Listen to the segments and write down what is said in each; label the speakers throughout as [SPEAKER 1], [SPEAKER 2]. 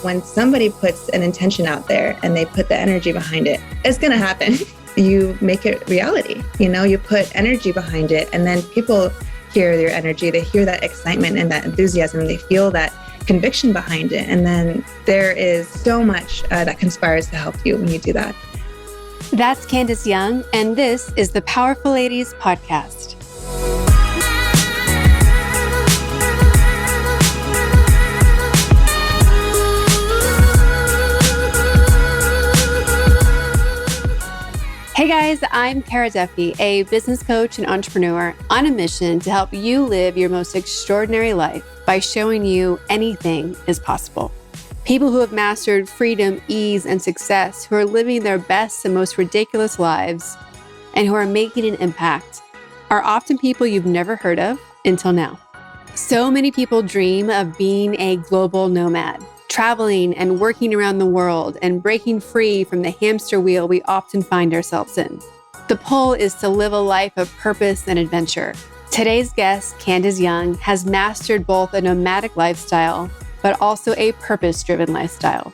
[SPEAKER 1] when somebody puts an intention out there and they put the energy behind it, it's going to happen. You make it reality. You put energy behind it, and then people hear your energy. They hear that excitement and that enthusiasm. They feel that conviction behind it. And then there is so much that conspires to help you when you do that.
[SPEAKER 2] That's Candice Young, and this is the Powerful Ladies Podcast. Hey guys, I'm Kara Duffy, a business coach and entrepreneur on a mission to help you live your most extraordinary life by showing you anything is possible. People who have mastered freedom, ease, and success, who are living their best and most ridiculous lives, and who are making an impact, are often people you've never heard of until now. So many people dream of being a global nomad, traveling and working around the world and breaking free from the hamster wheel we often find ourselves in. The pull is to live a life of purpose and adventure. Today's guest, Candice Young, has mastered both a nomadic lifestyle, but also a purpose-driven lifestyle.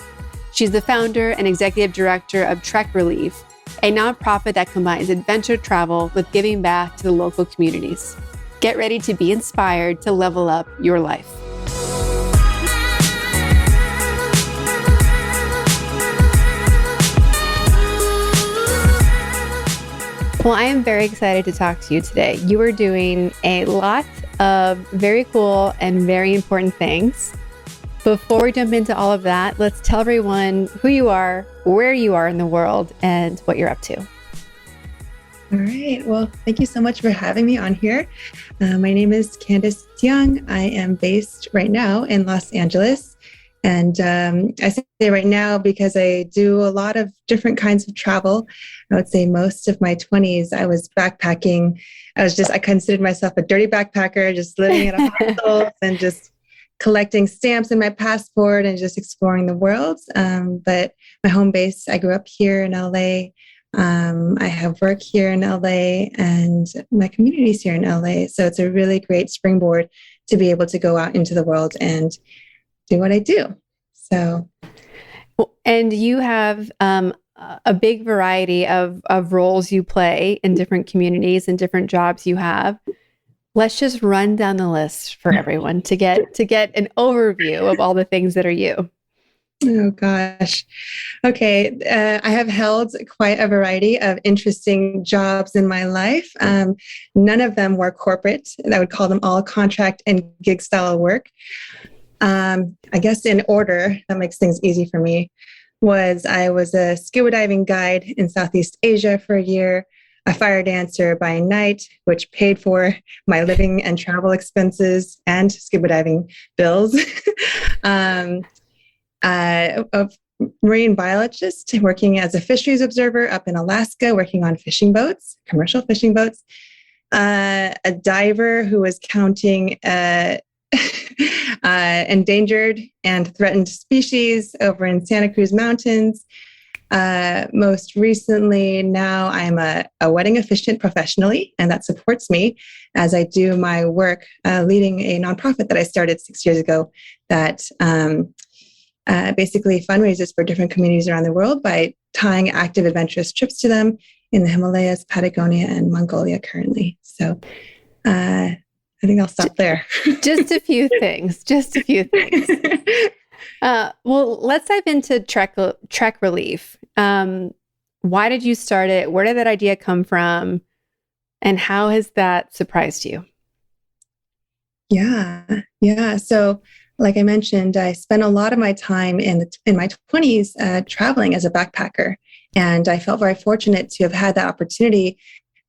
[SPEAKER 2] She's the founder and executive director of Trek Relief, a nonprofit that combines adventure travel with giving back to the local communities. Get ready to be inspired to level up your life. Well, I am very excited to talk to you today. You are doing a lot of very cool and very important things. Before we jump into all of that, let's tell everyone who you are, where you are in the world, and what you're up to.
[SPEAKER 1] All right. Well, thank you so much for having me on here. My name is Candice Young. I am based right now in Los Angeles. And I say right now because I do a lot of different kinds of travel. I would say most of my 20s, I was backpacking. I considered myself a dirty backpacker, just living in a hostel and just collecting stamps in my passport and just exploring the world. But my home base, I grew up here in LA. I have work here in LA and my community's here in LA. So it's a really great springboard to be able to go out into the world and do what I do. So,
[SPEAKER 2] and you have a big variety of roles you play in different communities and different jobs you have. Let's just run down the list for everyone to get an overview of all the things that are you.
[SPEAKER 1] Oh gosh. Okay. I have held quite a variety of interesting jobs in my life. None of them were corporate. I would call them all contract and gig style work. I guess in order, that makes things easy for me, I was a scuba diving guide in Southeast Asia for a year, a fire dancer by night, which paid for my living and travel expenses and scuba diving bills. A marine biologist working as a fisheries observer up in Alaska, working on fishing boats, commercial fishing boats. A diver who was counting endangered and threatened species over in Santa Cruz Mountains. Most recently, now I'm a wedding officiant professionally, and that supports me as I do my work leading a nonprofit that I started 6 years ago that basically fundraises for different communities around the world by tying active adventurous trips to them in the Himalayas, Patagonia, and Mongolia currently. So I think I'll stop there.
[SPEAKER 2] Just a few things. Well, let's dive into Trek Relief. Why did you start it? Where did that idea come from? And how has that surprised you?
[SPEAKER 1] Yeah. So like I mentioned, I spent a lot of my time in my 20s traveling as a backpacker. And I felt very fortunate to have had that opportunity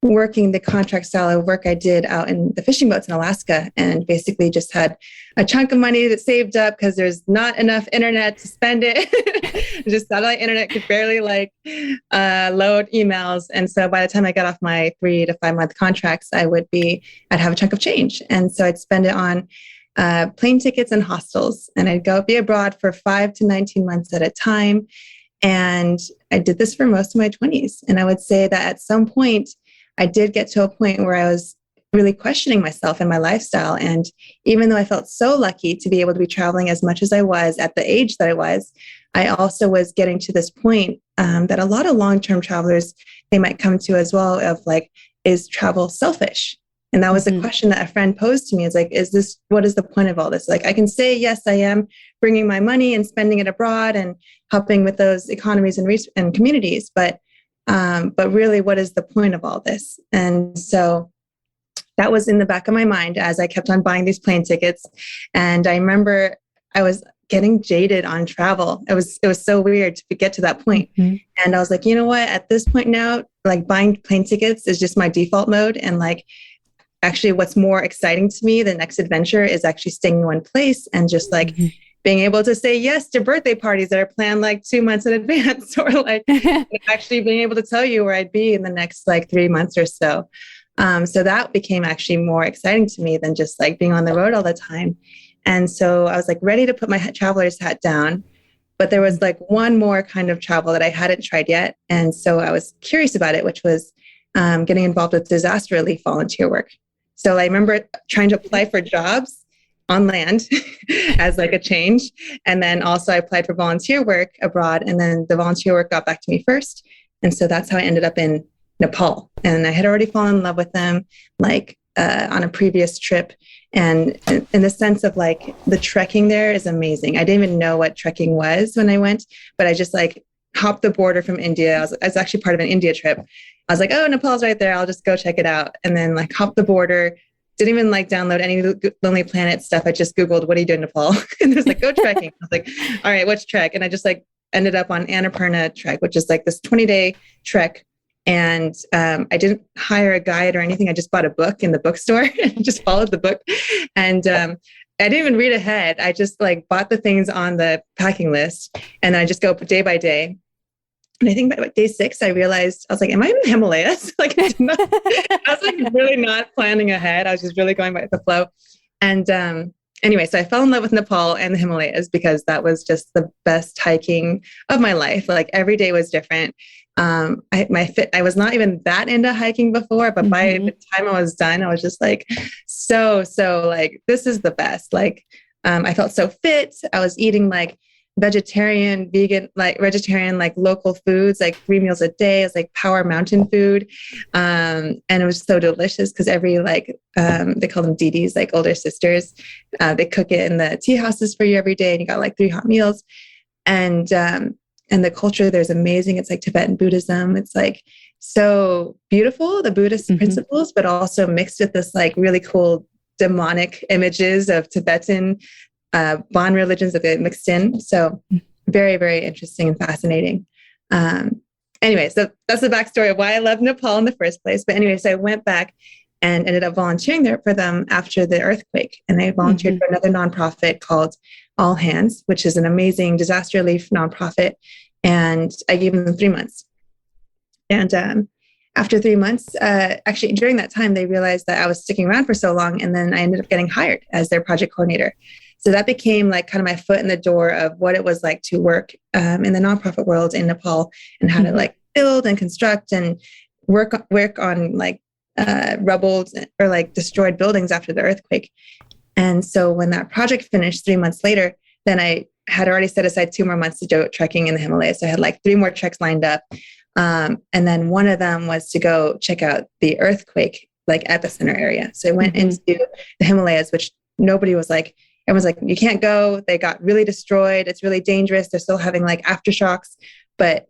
[SPEAKER 1] working the contract style of work I did out in the fishing boats in Alaska, and basically just had a chunk of money that saved up because there's not enough internet to spend it. Just satellite internet could barely load emails. And so by the time I got off my 3 to 5 month contracts, I'd have a chunk of change. And so I'd spend it on plane tickets and hostels, and I'd go be abroad for 5 to 19 months at a time. And I did this for most of my 20s. And I would say that at some point, I did get to a point where I was really questioning myself and my lifestyle. And even though I felt so lucky to be able to be traveling as much as I was at the age that I was, I also was getting to this point that a lot of long-term travelers, they might come to as well, of like, is travel selfish? And that was a question that a friend posed to me. It's like, what is the point of all this? Like, I can say, yes, I am bringing my money and spending it abroad and helping with those economies and communities. But really, what is the point of all this? And so that was in the back of my mind as I kept on buying these plane tickets. And I remember I was getting jaded on travel. It was so weird to get to that point. And I was like, you know what, at this point now, like buying plane tickets is just my default mode. And like, actually what's more exciting to me, the next adventure, is actually staying in one place and just like being able to say yes to birthday parties that are planned like 2 months in advance, or like actually being able to tell you where I'd be in the next like 3 months or so. So that became actually more exciting to me than just like being on the road all the time. And so I was like ready to put my traveler's hat down, but there was like one more kind of travel that I hadn't tried yet. And so I was curious about it, which was getting involved with disaster relief volunteer work. So I remember trying to apply for jobs on land as like a change. And then also I applied for volunteer work abroad, and then the volunteer work got back to me first. And so that's how I ended up in Nepal. And I had already fallen in love with them, like on a previous trip. And in the sense of like the trekking there is amazing. I didn't even know what trekking was when I went, but I just like hopped the border from India. I was actually part of an India trip. I was like, oh, Nepal's right there. I'll just go check it out. And then like hopped the border. Didn't even like download any Lonely Planet stuff. I just Googled, what do you do in Nepal? And there's like, go trekking. I was like, all right, what's trek? And I just like ended up on Annapurna trek, which is like this 20-day trek. And I didn't hire a guide or anything. I just bought a book in the bookstore and just followed the book. And I didn't even read ahead. I just like bought the things on the packing list, and I just go day by day. And I think by day 6, I realized, I was like, am I in the Himalayas? Like, I was like really not planning ahead. I was just really going by the flow. And anyway, so I fell in love with Nepal and the Himalayas because that was just the best hiking of my life. Like every day was different. I was not even that into hiking before, but by the time I was done, I was just like, so like, this is the best. Like, I felt so fit. I was eating like vegetarian, like local foods, like 3 meals a day. It was like power mountain food. And it was so delicious because every like, they call them didis, like older sisters. They cook it in the tea houses for you every day, and you got like 3 hot meals. And the culture there's amazing. It's like Tibetan Buddhism. It's like so beautiful, the Buddhist principles, but also mixed with this like really cool demonic images of Tibetan Bon religions that they mixed in. So very, very interesting and fascinating. Anyway, so that's the backstory of why I love Nepal in the first place. But anyway, so I went back and ended up volunteering there for them after the earthquake. And I volunteered for another nonprofit called All Hands, which is an amazing disaster relief nonprofit. And I gave them 3 months. And after 3 months, actually during that time, they realized that I was sticking around for so long. And then I ended up getting hired as their project coordinator. So that became like kind of my foot in the door of what it was like to work in the nonprofit world in Nepal, and how to like build and construct and work on like rubble or like destroyed buildings after the earthquake. And so when that project finished 3 months later, then I had already set aside 2 more months to go trekking in the Himalayas. So I had like 3 more treks lined up. And then one of them was to go check out the earthquake, like epicenter area. So I went into the Himalayas, which everyone's like, you can't go. They got really destroyed. It's really dangerous. They're still having like aftershocks, but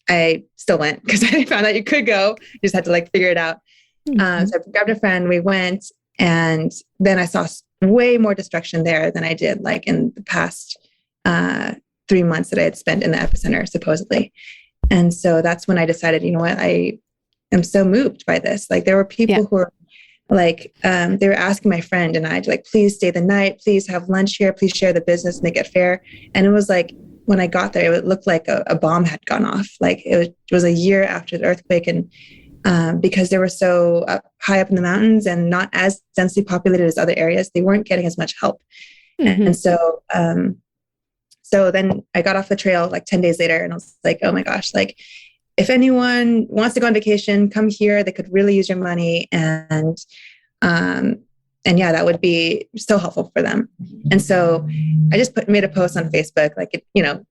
[SPEAKER 1] I still went because I found out you could go. You just had to like figure it out. So I grabbed a friend, we went, and then I saw way more destruction there than I did like in the past 3 months that I had spent in the epicenter, supposedly. And so that's when I decided, you know what, I am so moved by this. Like there were people who were like, they were asking my friend and I to like, please stay the night, please have lunch here, please share the business, make it fair. And it was like, when I got there, it looked like a bomb had gone off. Like it was a year after the earthquake. And because they were so high up in the mountains and not as densely populated as other areas, they weren't getting as much help. And so then I got off the trail like 10 days later, and I was like, oh my gosh, like if anyone wants to go on vacation, come here. They could really use your money. And And yeah, that would be so helpful for them. And so I just made a post on Facebook, like,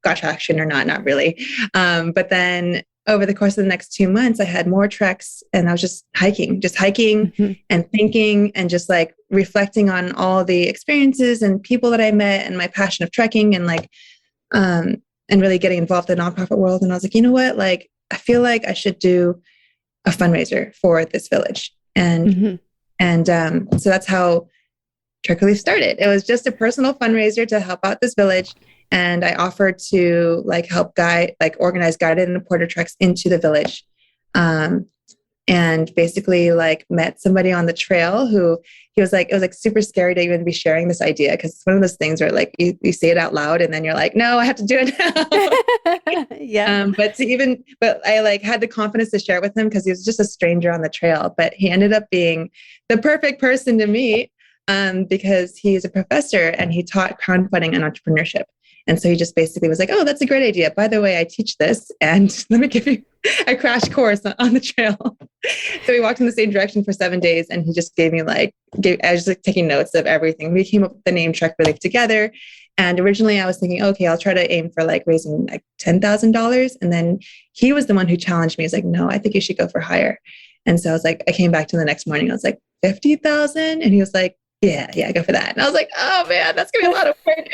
[SPEAKER 1] got traction or not really. But then over the course of the next 2 months, I had more treks, and I was just hiking
[SPEAKER 2] Mm-hmm.
[SPEAKER 1] and thinking and just like reflecting on all the experiences and people that I met and my passion of trekking and and really getting involved in the nonprofit world. And I was like, you know what? Like, I feel like I should do a fundraiser for this village. So that's how Trek Relief started. It was just a personal fundraiser to help out this village. And I offered to help organize guided and porter treks into the village. And basically met somebody on the trail who it was super scary to even be sharing this idea, because it's one of those things where you say it out loud and then you're like, no, I have to do it now.
[SPEAKER 2] Yeah.
[SPEAKER 1] But I had the confidence to share it with him, because he was just a stranger on the trail, but he ended up being the perfect person to meet, because he's a professor and he taught crowdfunding and entrepreneurship. And so he just basically was like, oh, that's a great idea. By the way, I teach this, and let me give you a crash course on the trail. So we walked in the same direction for 7 days, and he just gave me I was just taking notes of everything. We came up with the name Trek Relief together. And originally I was thinking, okay, I'll try to aim for raising $10,000. And then he was the one who challenged me. He's like, no, I think you should go for higher. And so I was like, I came back to the next morning. I was like, 50,000. And he was like, yeah, go for that. And I was like, oh man, that's gonna be a lot of work.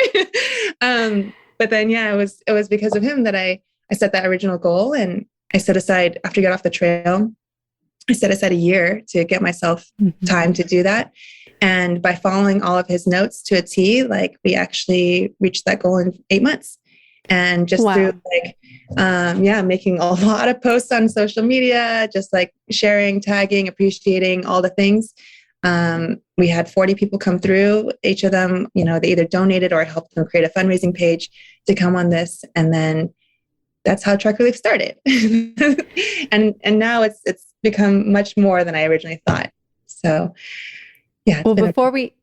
[SPEAKER 1] But then, yeah, it was because of him that I set that original goal, and I set aside, after I got off the trail, I set aside a year to get myself time to do that. And by following all of his notes to a T, we actually reached that goal in 8 months. And just through making a lot of posts on social media, just sharing, tagging, appreciating all the things. We had 40 people come through. Each of them, they either donated or I helped them create a fundraising page to come on this. And then that's how Trek Relief started. and now it's become much more than I originally thought. So yeah.
[SPEAKER 2] Well, before we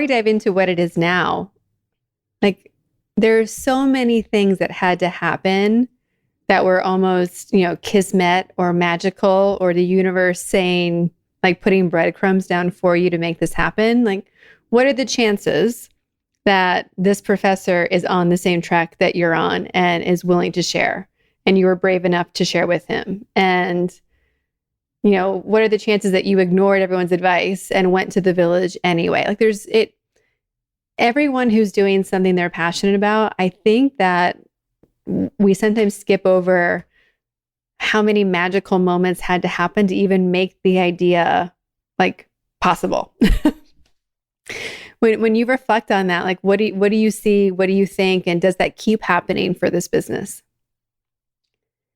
[SPEAKER 2] dive into what it is now, there's so many things that had to happen that were almost, kismet or magical, or the universe saying, putting breadcrumbs down for you to make this happen. What are the chances that this professor is on the same track that you're on and is willing to share, and you were brave enough to share with him? And, what are the chances that you ignored everyone's advice and went to the village anyway? Everyone who's doing something they're passionate about, I think that we sometimes skip over how many magical moments had to happen to even make the idea possible. When you reflect on that, what do you see? What do you think? And does that keep happening for this business?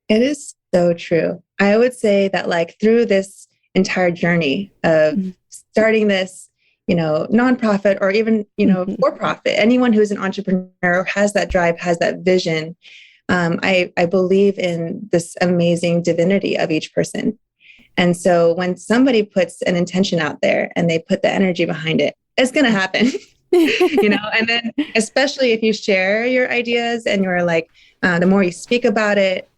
[SPEAKER 1] It is so true. I would say that through this entire journey of starting this, nonprofit or even, for profit, anyone who's an entrepreneur has that drive, has that vision. I believe in this amazing divinity of each person. And so when somebody puts an intention out there and they put the energy behind it, it's going to happen, and then especially if you share your ideas and you're the more you speak about it,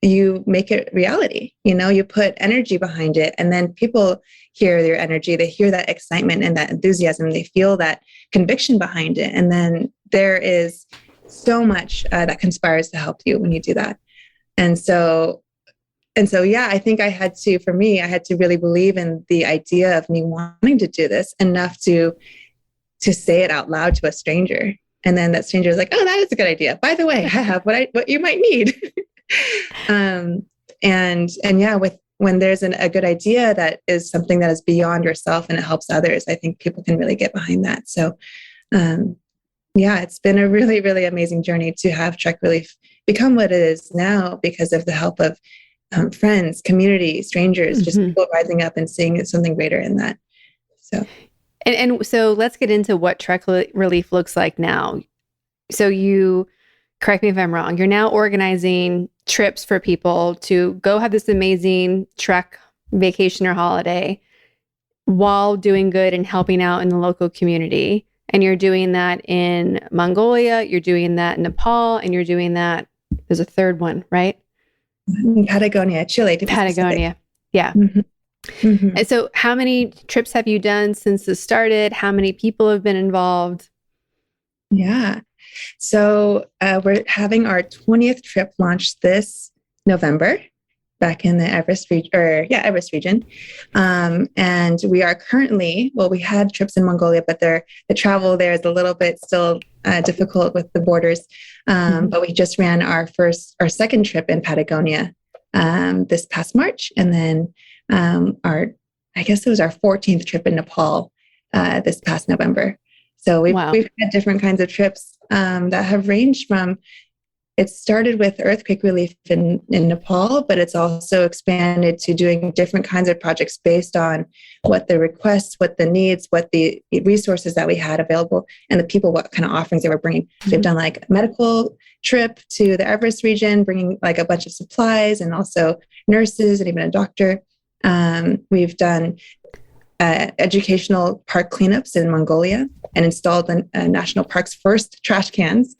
[SPEAKER 1] you make it reality, you put energy behind it, and then people hear your energy, they hear that excitement and that enthusiasm, they feel that conviction behind it. And then there is so much that conspires to help you when you do that. And so, yeah, I think I had to really believe in the idea of me wanting to do this enough to say it out loud to a stranger. And then that stranger is like, oh, that is a good idea. By the way, I have what you might need. And yeah, when there's a good idea that is something that is beyond yourself and it helps others, I think people can really get behind that. So, yeah, it's been a really, really amazing journey to have Trek Relief become what it is now because of the help of friends, community, strangers, just people rising up and seeing something greater in that. So,
[SPEAKER 2] and so let's get into what Trek Relief looks like now. So you, correct me if I'm wrong, you're now organizing trips for people to go have this amazing trek vacation or holiday while doing good and helping out in the local community. And you're doing that in Mongolia, you're doing that in Nepal, and you're doing that, there's a third one, right?
[SPEAKER 1] Patagonia, Chile.
[SPEAKER 2] Patagonia. Yeah.
[SPEAKER 1] Mhm.
[SPEAKER 2] And so how many trips have you done since this started? How many people have been involved?
[SPEAKER 1] Yeah. So we're having our 20th trip launch this November back in the Everest region, Everest region. And we are currently, well, we had trips in Mongolia, but the travel there is a little bit still difficult with the borders. But we just ran our second trip in Patagonia this past March. And then I guess it was our 14th trip in Nepal this past November. So
[SPEAKER 2] Wow.
[SPEAKER 1] we've had different kinds of trips that have ranged from, it started with earthquake relief in Nepal, but it's also expanded to doing different kinds of projects based on what the requests, what the needs, what the resources that we had available, and the people, what kind of offerings they were bringing. So we've done like a medical trip to the Everest region, bringing like a bunch of supplies and also nurses and even a doctor. We've done educational park cleanups in Mongolia and installed the national park's first trash cans,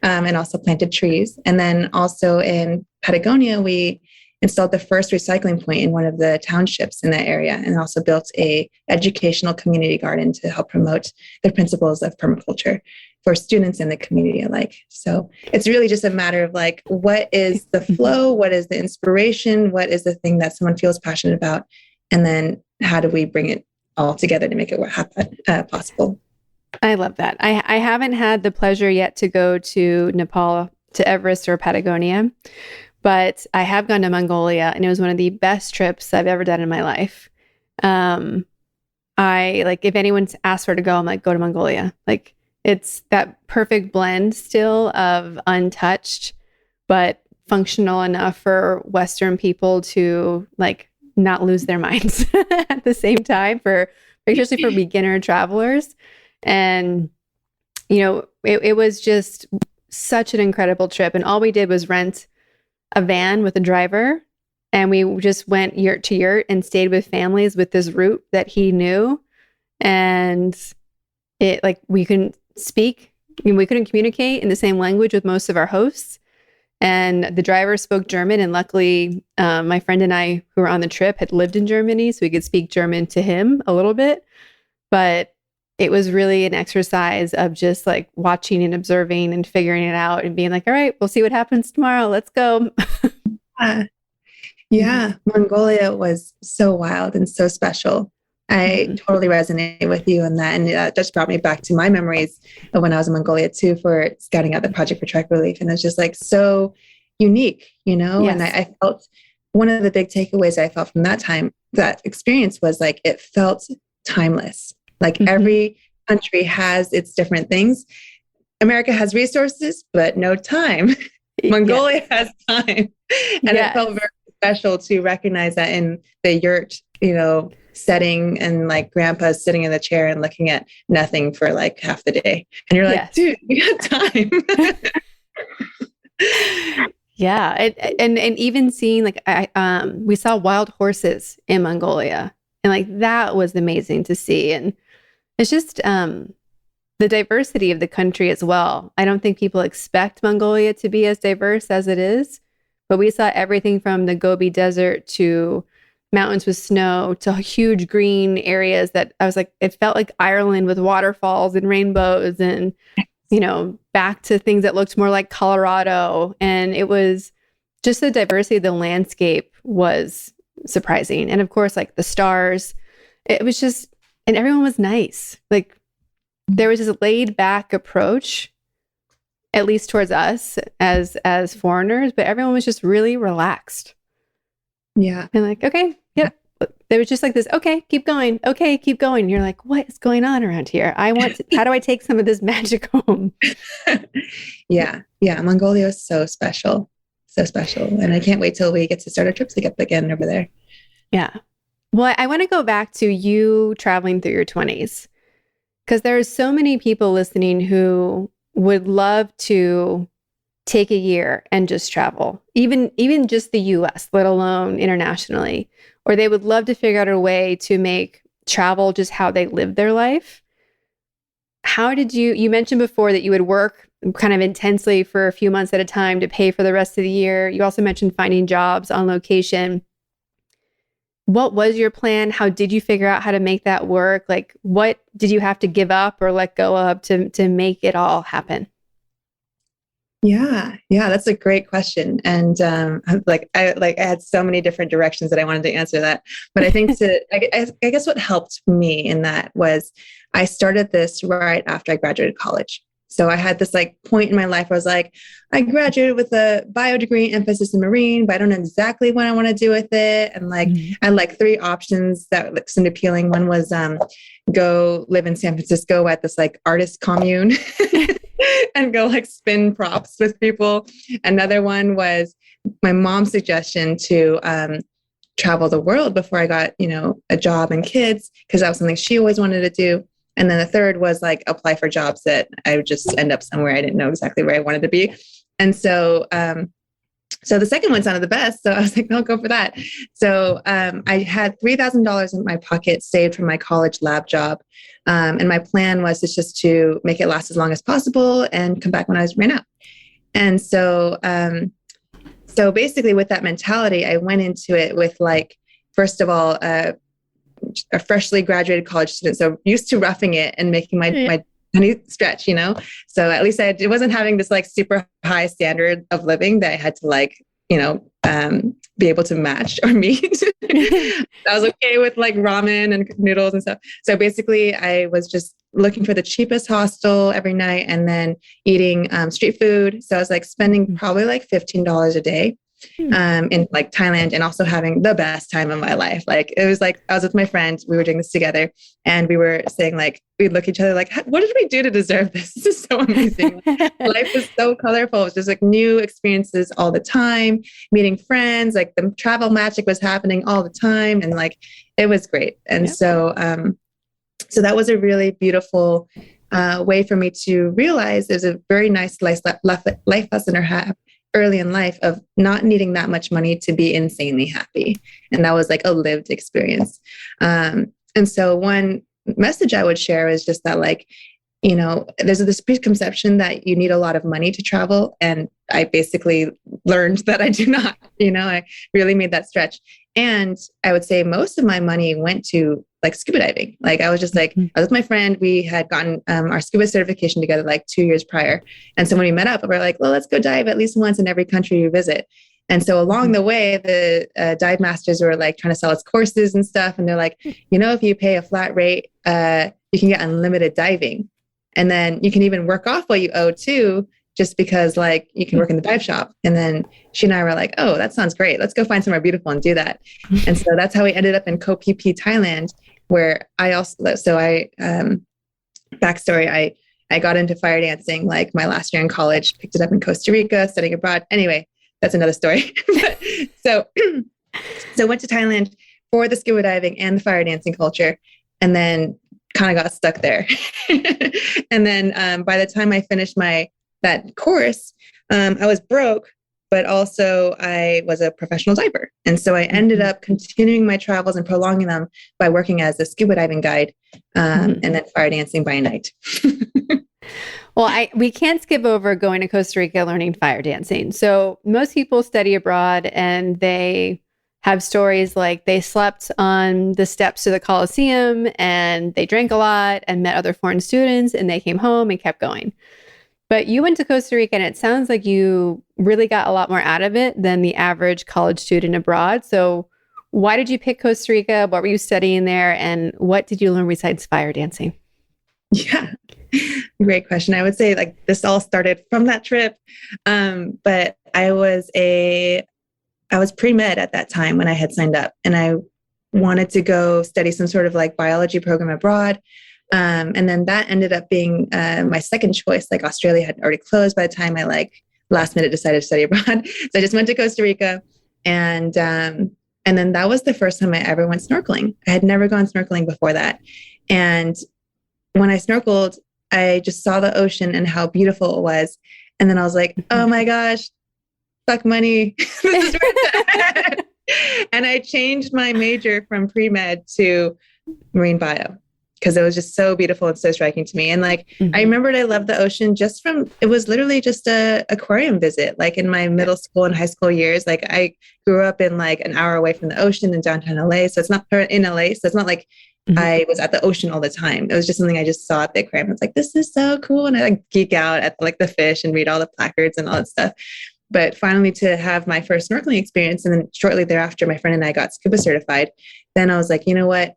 [SPEAKER 1] and also planted trees. And then also in Patagonia, we installed the first recycling point in one of the townships in that area, and also built a educational community garden to help promote the principles of permaculture for students in the community alike. So it's really just a matter of like, what is the flow? What is the inspiration? What is the thing that someone feels passionate about? And then how do we bring it all together to make it happen, possible?
[SPEAKER 2] I love that. I haven't had the pleasure yet to go to Nepal, to Everest or Patagonia, but I have gone to Mongolia, and it was one of the best trips I've ever done in my life. I like, if anyone's asked her to go, I'm like, go to Mongolia. Like, it's that perfect blend still of untouched, but functional enough for Western people to like not lose their minds at the same time, especially for beginner travelers. And, it was just such an incredible trip. And all we did was rent a van with a driver. And we just went yurt to yurt and stayed with families with this route that he knew. And we couldn't speak, we couldn't communicate in the same language with most of our hosts. And the driver spoke German. And luckily, my friend and I who were on the trip had lived in Germany, so we could speak German to him a little bit. But it was really an exercise of just like watching and observing and figuring it out and being like, all right, we'll see what happens tomorrow. Let's go.
[SPEAKER 1] Yeah. Mongolia was so wild and so special. I totally resonate with you on that. And that just brought me back to my memories of when I was in Mongolia too, for scouting out the Project for Track Relief. And it's just like so unique,
[SPEAKER 2] Yes.
[SPEAKER 1] And I felt one of the big takeaways I felt from that experience was like, it felt timeless. Like every country has its different things. America has resources, but no time. Mongolia has time. And it felt very special to recognize that in the yurt, setting, and like grandpa's sitting in the chair and looking at nothing for like half the day. And you're like, dude, we got time.
[SPEAKER 2] Yeah. And even seeing like, we saw wild horses in Mongolia, and like, that was amazing to see. And it's just, the diversity of the country as well. I don't think people expect Mongolia to be as diverse as it is, but we saw everything from the Gobi Desert to mountains with snow to huge green areas that I was like, it felt like Ireland with waterfalls and rainbows, and, back to things that looked more like Colorado. And it was just the diversity of the landscape was surprising. And of course, like the stars, it was just, and everyone was nice. Like there was this laid back approach, at least towards us as foreigners, but everyone was just really relaxed.
[SPEAKER 1] Yeah.
[SPEAKER 2] And like, okay, yep. There was just like this, okay, keep going. Okay, keep going. And you're like, what is going on around here? How do I take some of this magic home?
[SPEAKER 1] Yeah. Mongolia is so special. So special. And I can't wait till we get to start our trips again over there.
[SPEAKER 2] Yeah. Well, I want to go back to you traveling through your 20s, because there are so many people listening who would love to take a year and just travel, even just the US, let alone internationally, or they would love to figure out a way to make travel just how they live their life. How did you mentioned before that you would work kind of intensely for a few months at a time to pay for the rest of the year. You also mentioned finding jobs on location. what was your plan? How did you figure out how to make that work? Like, what did you have to give up or let go of to make it all happen?
[SPEAKER 1] Yeah, that's a great question. And I had so many different directions that I wanted to answer that. But I think I guess what helped me in that was I started this right after I graduated college. So I had this like point in my life where I was like, I graduated with a bio degree, emphasis in marine, but I don't know exactly what I want to do with it. And like I had like three options that seemed appealing. One was go live in San Francisco at this like artist commune. And go like spin props with people. Another one was my mom's suggestion to travel the world before I got, a job and kids, because that was something she always wanted to do. And then the third was like apply for jobs that I would just end up somewhere I didn't know exactly where I wanted to be. And so the second one sounded the best. So I was like, I'll go for that. So I had $3,000 in my pocket saved from my college lab job. And my plan was just to make it last as long as possible and come back when I was ran out. And so basically with that mentality, I went into it with like, first of all, a freshly graduated college student. So used to roughing it and making my money stretch, So at least it wasn't having this like super high standard of living that I had to like, be able to match or meet. I was okay with like ramen and noodles and stuff. So basically I was just looking for the cheapest hostel every night and then eating street food. So I was like spending probably like $15 a day in like Thailand, and also having the best time of my life. Like it was like I was with my friend, we were doing this together, and we were saying like we'd look at each other like, what did we do to deserve this? This is so amazing. Life is so colorful. It's just like new experiences all the time, meeting friends, like the travel magic was happening all the time, and like it was great. And so that was a really beautiful way for me to realize there's a very nice life lesson or have early in life of not needing that much money to be insanely happy. And that was like a lived experience. And so one message I would share is just that like, there's this preconception that you need a lot of money to travel. And I basically learned that I do not, I really made that stretch. And I would say most of my money went to like scuba diving. Like I was just like, I was with my friend, we had gotten our scuba certification together like 2 years prior. And so when we met up, we were like, well, let's go dive at least once in every country you visit. And so along the way, the dive masters were like trying to sell us courses and stuff. And they're like, if you pay a flat rate, you can get unlimited diving. And then you can even work off what you owe too, just because like you can work in the dive shop. And then she and I were like, oh, that sounds great. Let's go find somewhere beautiful and do that. And so that's how we ended up in Koh Phi Phi, Thailand, where backstory, I got into fire dancing like my last year in college, picked it up in Costa Rica, studying abroad. Anyway, that's another story. So went to Thailand for the scuba diving and the fire dancing culture, and then kind of got stuck there. And then by the time I finished that course, I was broke, but also I was a professional diver. And so I ended up continuing my travels and prolonging them by working as a scuba diving guide, and then fire dancing by night.
[SPEAKER 2] Well, we can't skip over going to Costa Rica learning fire dancing. So most people study abroad and they have stories like they slept on the steps to the Coliseum and they drank a lot and met other foreign students and they came home and kept going. But you went to Costa Rica and it sounds like you really got a lot more out of it than the average college student abroad. So why did you pick Costa Rica? What were you studying there? And what did you learn besides fire dancing?
[SPEAKER 1] Yeah, great question. I would say like this all started from that trip. But I was pre-med at that time when I had signed up, and I wanted to go study some sort of like biology program abroad. And then that ended up being my second choice. Like Australia had already closed by the time I like last minute decided to study abroad. So I just went to Costa Rica, and then that was the first time I ever went snorkeling. I had never gone snorkeling before that. And when I snorkeled, I just saw the ocean and how beautiful it was. And then I was like, oh my gosh, fuck money. This is worth it. And I changed my major from pre-med to marine bio. because it was just so beautiful and so striking to me. And like,
[SPEAKER 2] Mm-hmm.
[SPEAKER 1] I remembered I loved the ocean just from, it was literally just a aquarium visit, like in my middle school and high school years. Like I grew up in like an hour away from the ocean in downtown LA. So it's not in LA. So it's not like I was at the ocean all the time. It was just something I just saw at the aquarium. I was like, this is so cool. And I like geek out at like the fish and read all the placards and all that stuff. But finally to have my first snorkeling experience, and then shortly thereafter, my friend and I got scuba certified. Then I was like, you know what?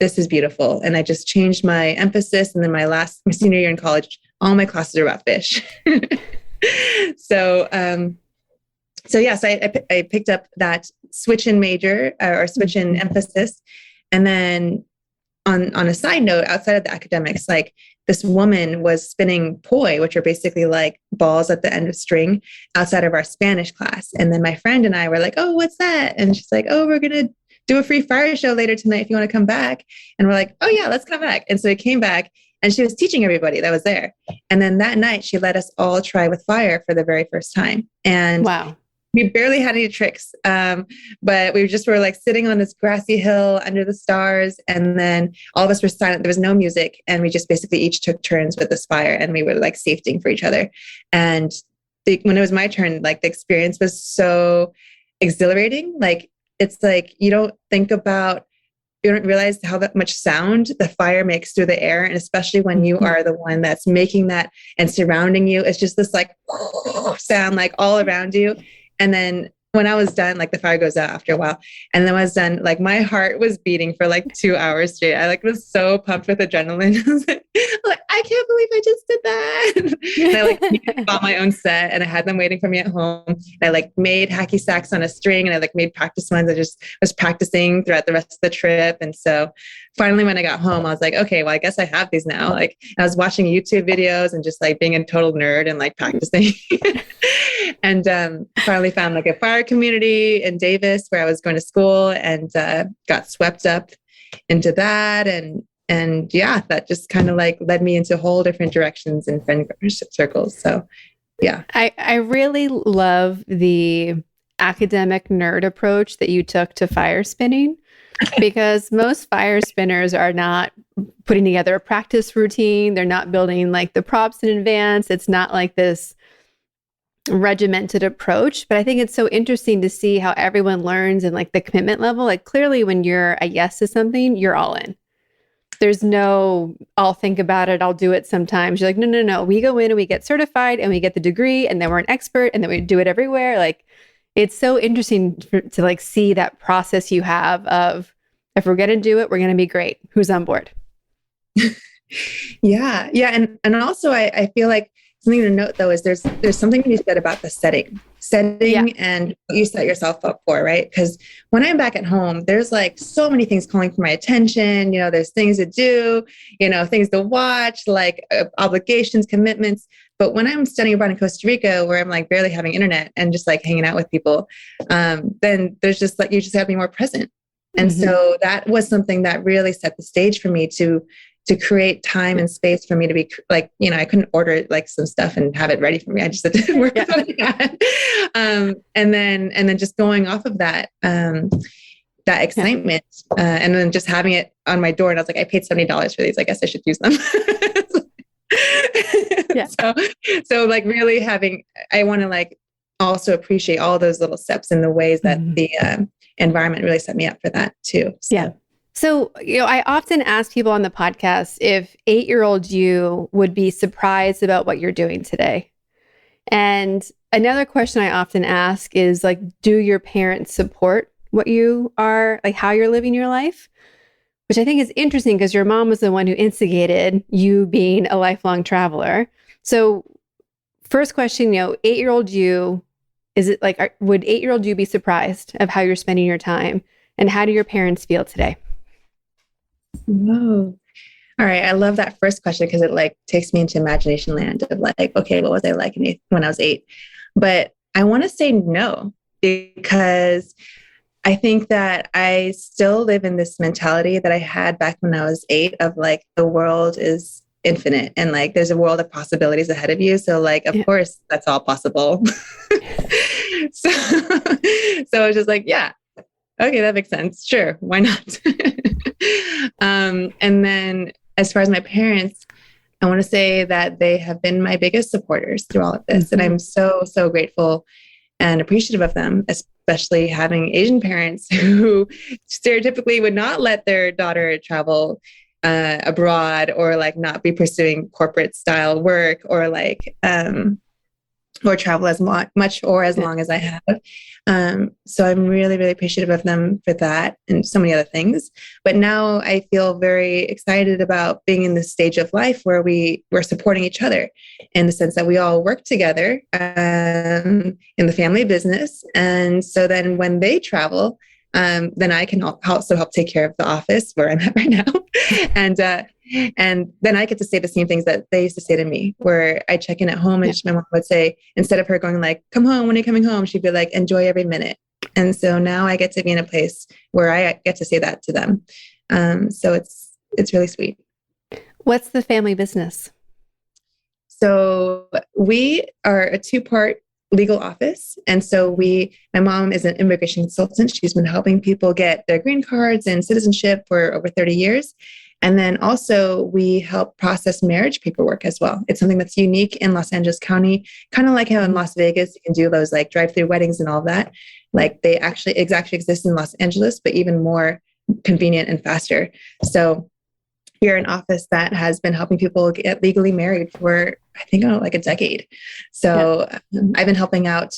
[SPEAKER 1] This is beautiful. And I just changed my emphasis. And then my senior year in college, all my classes are about fish. So yes, I picked up that switch in major or switch in emphasis. And then on a side note, outside of the academics, like this woman was spinning poi, which are basically like balls at the end of string, outside of our Spanish class. And then my friend and I were like, oh, what's that? And she's like, oh, we're going to do a free fire show later tonight if you want to come back. And we're like, oh yeah, let's come back. And so we came back and she was teaching everybody that was there. And then that night she let us all try with fire for the very first time. And
[SPEAKER 2] wow.
[SPEAKER 1] We barely had any tricks, but we were like sitting on this grassy hill under the stars. And then all of us were silent. There was no music. And we just basically each took turns with this fire and we were like safetying for each other. And when it was my turn, like the experience was so exhilarating. Like, it's like, you don't realize how much sound the fire makes through the air. And especially when you are the one that's making that and surrounding you, it's just this like sound like all around you. And then when I was done, like the fire goes out after a while. And then when I was done, like my heart was beating for like 2 hours straight. I like was so pumped with adrenaline. I was like, I can't believe I just did that. And I like bought my own set and I had them waiting for me at home. And I like made hacky sacks on a string and I like made practice ones. I just was practicing throughout the rest of the trip. And so finally, when I got home, I was like, okay, well, I guess I have these now. Like I was watching YouTube videos and just like being a total nerd and like practicing. And finally found like a fire community in Davis where I was going to school and got swept up into that. And yeah, that just kind of like led me into whole different directions in friend circles. So yeah.
[SPEAKER 2] I really love the academic nerd approach that you took to fire spinning, because most fire spinners are not putting together a practice routine. They're not building like the props in advance. It's not like this regimented approach. But I think it's so interesting to see how everyone learns and like the commitment level. Like clearly when you're a yes to something, you're all in. There's no, I'll think about it, I'll do it sometimes. You're like, no. We go in and we get certified and we get the degree and then we're an expert and then we do it everywhere. Like it's so interesting to like see that process you have of, if we're going to do it, we're going to be great. Who's on board?
[SPEAKER 1] Yeah. And also I feel like something to note though, is there's something to be said about the setting and what you set yourself up for, right? Because when I'm back at home, there's like so many things calling for my attention. You know, there's things to do, you know, things to watch, like obligations, commitments. But when I'm studying abroad in Costa Rica, where I'm like barely having internet and just like hanging out with people, then there's just like, you just have to be more present. And so that was something that really set the stage for me to create time and space for me to be like, you know, I couldn't order like some stuff and have it ready for me. I just had to work with what I had. And then just going off of that, that excitement, and then just having it on my door. And I was like, I paid $70 for these. I guess I should use them.
[SPEAKER 2] Yeah.
[SPEAKER 1] So like really I want to like also appreciate all those little steps and the ways that the environment really set me up for that too. So.
[SPEAKER 2] Yeah. So, you know, I often ask people on the podcast if 8-year-old you would be surprised about what you're doing today. And another question I often ask is like, do your parents support what you are, like how you're living your life? Which I think is interesting because your mom was the one who instigated you being a lifelong traveler. So first question, you know, 8-year-old you, is it like, would 8-year-old you be surprised of how you're spending your time? And how do your parents feel today?
[SPEAKER 1] Whoa. All right. I love that first question because it like takes me into imagination land of like, okay, what was I like when I was 8? But I want to say no, because I think that I still live in this mentality that I had back when I was 8 of like, the world is infinite and like, there's a world of possibilities ahead of you. So like, of course that's all possible. So I was just like, yeah. Okay, that makes sense. Sure, why not? And then as far as my parents, I want to say that they have been my biggest supporters through all of this. And I'm so, so grateful and appreciative of them, especially having Asian parents who stereotypically would not let their daughter travel abroad, or like not be pursuing corporate style work, or like or travel as much or as long as I have. So I'm really, really appreciative of them for that and so many other things. But now I feel very excited about being in this stage of life where we're supporting each other, in the sense that we all work together in the family business. And so then when they travel, then I can also help take care of the office where I'm at right now. And then I get to say the same things that they used to say to me, where I check in at home and my mom would say, instead of her going like, come home, when are you coming home? She'd be like, enjoy every minute. And so now I get to be in a place where I get to say that to them. So it's really sweet.
[SPEAKER 2] What's the family business?
[SPEAKER 1] So we are a two-part legal office. And so my mom is an immigration consultant. She's been helping people get their green cards and citizenship for over 30 years. And then also we help process marriage paperwork as well. It's something that's unique in Los Angeles County, kind of like how in Las Vegas, you can do those like drive-through weddings and all of that. Like it actually exist in Los Angeles, but even more convenient and faster. So we're an office that has been helping people get legally married for, I think, like a decade. So I've been helping out.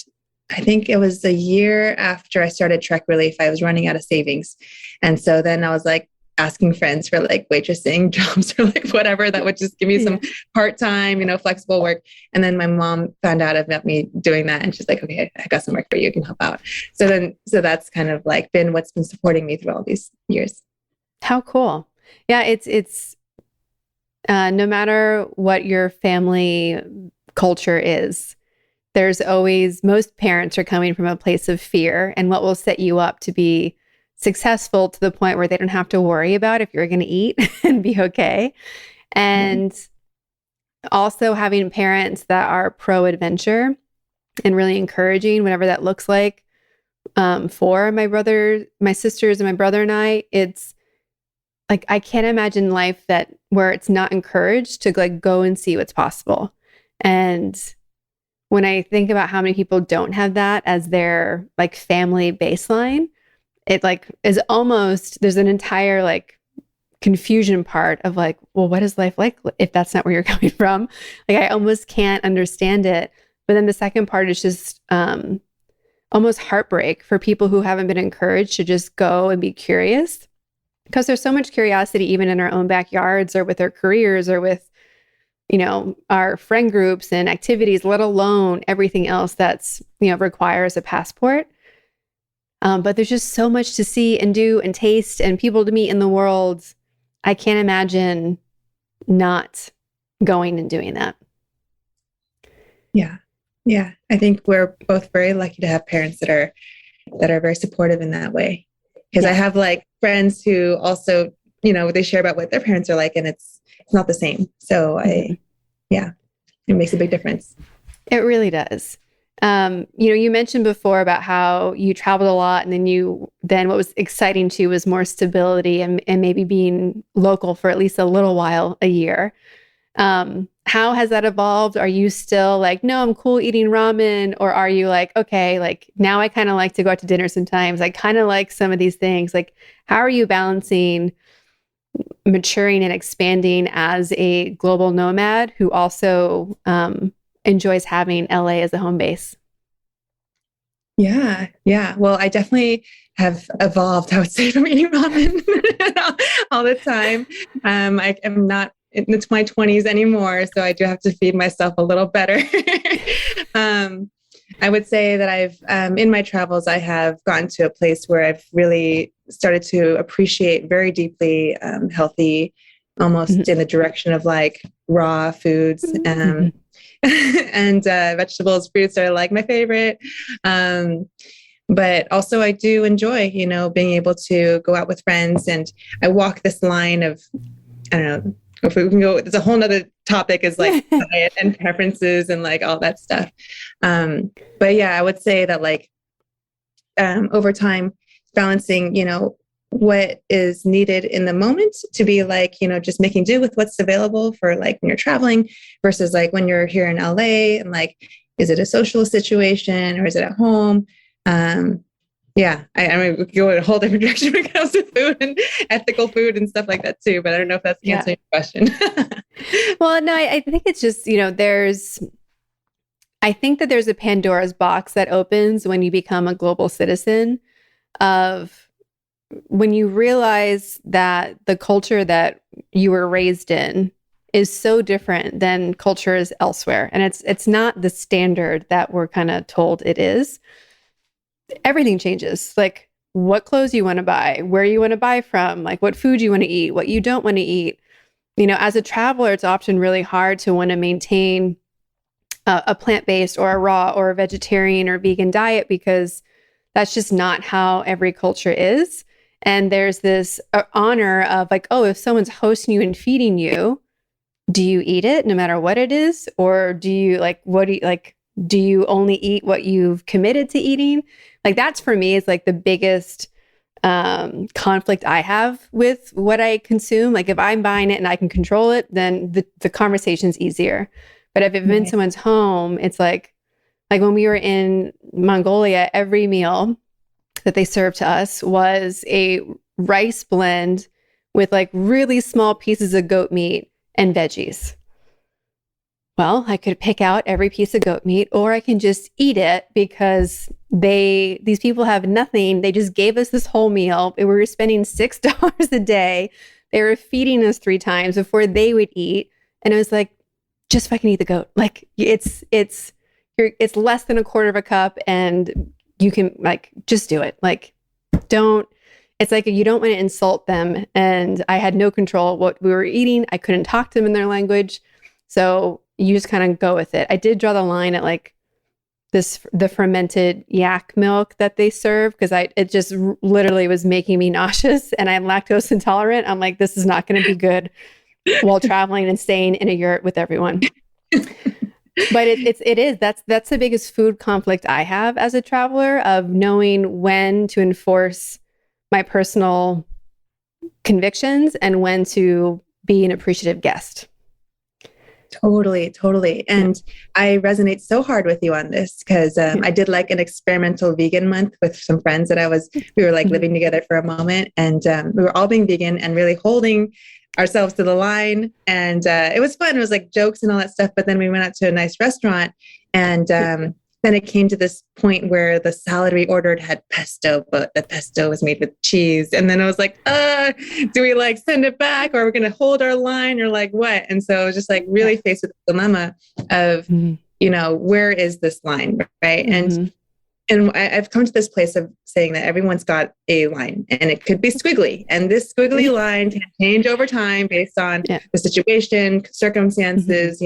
[SPEAKER 1] I think it was a year after I started Trek Relief, I was running out of savings. And so then I was like asking friends for like waitressing jobs or like whatever that would just give me some part-time, flexible work. And then my mom found out about me doing that. And she's like, okay, I got some work for you. You can help out. So that's kind of like been what's been supporting me through all these years.
[SPEAKER 2] How cool. Yeah, it's no matter what your family culture is, there's always, most parents are coming from a place of fear and what will set you up to be successful to the point where they don't have to worry about if you're going to eat and be okay. And also having parents that are pro-adventure and really encouraging, whatever that looks like. For my sisters and my brother and I, it's like, I can't imagine life where it's not encouraged to like go and see what's possible. And when I think about how many people don't have that as their like family baseline, it like is almost, there's an entire like confusion part of like, well, what is life like if that's not where you're coming from? Like, I almost can't understand it. But then the second part is just almost heartbreak for people who haven't been encouraged to just go and be curious. Because there's so much curiosity even in our own backyards or with our careers or with, our friend groups and activities, let alone everything else that's, requires a passport. But there's just so much to see and do and taste and people to meet in the world. I can't imagine not going and doing that.
[SPEAKER 1] Yeah. Yeah. I think we're both very lucky to have parents that are very supportive in that way. Because I have like friends who also, they share about what their parents are like, and it's not the same. So it makes a big difference.
[SPEAKER 2] It really does. You mentioned before about how you traveled a lot, and then what was exciting too was more stability and maybe being local for at least a little while a year. How has that evolved? Are you still like, no, I'm cool eating ramen? Or are you like, okay, like now I kind of like to go out to dinner sometimes. I kind of like some of these things. Like, how are you balancing maturing and expanding as a global nomad who also enjoys having LA as a home base?
[SPEAKER 1] Yeah. Yeah. Well, I definitely have evolved, I would say, from eating ramen all the time. I am not in my 20s anymore, so I do have to feed myself a little better. I would say that I've, in my travels, I have gotten to a place where I've really started to appreciate very deeply healthy, almost in the direction of like raw foods. And vegetables, fruits are like my favorite. But also I do enjoy, being able to go out with friends, and I walk this line of, I don't know if we can go, there's a whole nother topic is like diet and preferences and like all that stuff. But yeah, I would say that like, over time, balancing, what is needed in the moment to be like, just making do with what's available for like when you're traveling versus like when you're here in LA and like, is it a social situation or is it at home? Yeah, I mean, we could go in a whole different direction when it comes to food and ethical food and stuff like that too, but I don't know if that's answering your question.
[SPEAKER 2] Well, no, I think it's just, I think that there's a Pandora's box that opens when you become a global citizen of when you realize that the culture that you were raised in is so different than cultures elsewhere. And it's not the standard that we're kind of told it is. Everything changes. Like what clothes you want to buy, where you want to buy from, like what food you want to eat, what you don't want to eat. As a traveler, it's often really hard to want to maintain a plant-based or a raw or a vegetarian or vegan diet because that's just not how every culture is. And there's this honor of like, oh, if someone's hosting you and feeding you, do you eat it no matter what it is? Or do you do you only eat what you've committed to eating? Like that's for me is like the biggest conflict I have with what I consume. Like if I'm buying it and I can control it, then the conversation's easier. But if I'm in someone's home, it's like when we were in Mongolia, every meal that they served to us was a rice blend with like really small pieces of goat meat and veggies. Well, I could pick out every piece of goat meat or I can just eat it because these people have nothing. They just gave us this whole meal. We were spending $6 a day. They were feeding us 3 times before they would eat. And it was like, just fucking eat the goat. Like it's less than a quarter of a cup and you can like, just do it. Like it's like you don't want to insult them. And I had no control what we were eating. I couldn't talk to them in their language. So you just kind of go with it. I did draw the line at like the fermented yak milk that they serve because it just literally was making me nauseous and I'm lactose intolerant. I'm like, this is not going to be good while traveling and staying in a yurt with everyone. But that's the biggest food conflict I have as a traveler of knowing when to enforce my personal convictions and when to be an appreciative guest.
[SPEAKER 1] Totally. And I resonate so hard with you on this because I did like an experimental vegan month with some friends that we were like living together for a moment and we were all being vegan and really holding ourselves to the line. And it was fun. It was like jokes and all that stuff. But then we went out to a nice restaurant and then it came to this point where the salad we ordered had pesto, but the pesto was made with cheese. And then I was like, do we like send it back or we're going to hold our line or like what? And so I was just like really faced with the dilemma of, where is this line? Right. And I've come to this place of saying that everyone's got a line and it could be squiggly. And this squiggly line can change over time based on the situation, circumstances,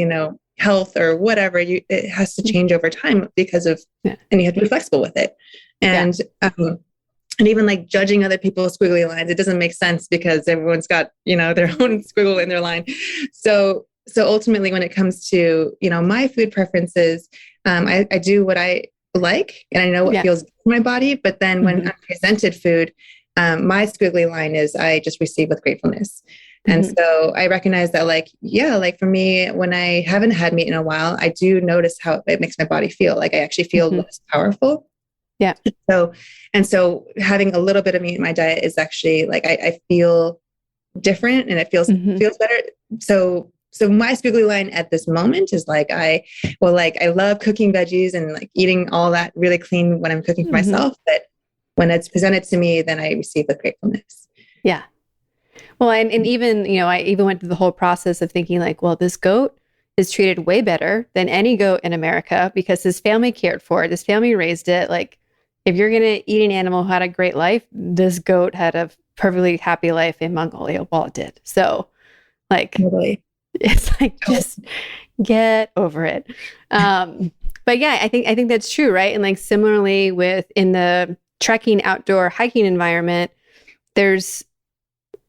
[SPEAKER 1] health or whatever. It has to change over time because of, and you have to be flexible with it. And, and even like judging other people's squiggly lines, it doesn't make sense because everyone's got, their own squiggle in their line. So ultimately when it comes to, my food preferences, I do what I like, and I know what feels good in my body. But then when I'm presented food, my squiggly line is I just receive with gratefulness. And so I recognize that like for me, when I haven't had meat in a while, I do notice how it makes my body feel. Like I actually feel less powerful. Yeah. So having a little bit of meat in my diet is actually like, I feel different and it feels better. So my squiggly line at this moment is like, I love cooking veggies and like eating all that really clean when I'm cooking for myself. But when it's presented to me, then I receive with gratefulness.
[SPEAKER 2] Yeah. Well, and even, I even went through the whole process of thinking like, well, this goat is treated way better than any goat in America because his family cared for it. His family raised it. Like if you're going to eat an animal who had a great life, this goat had a perfectly happy life in Mongolia while it did. So like, it's like, just get over it. But yeah, I think that's true. Right. And like similarly in the trekking, outdoor hiking environment, there's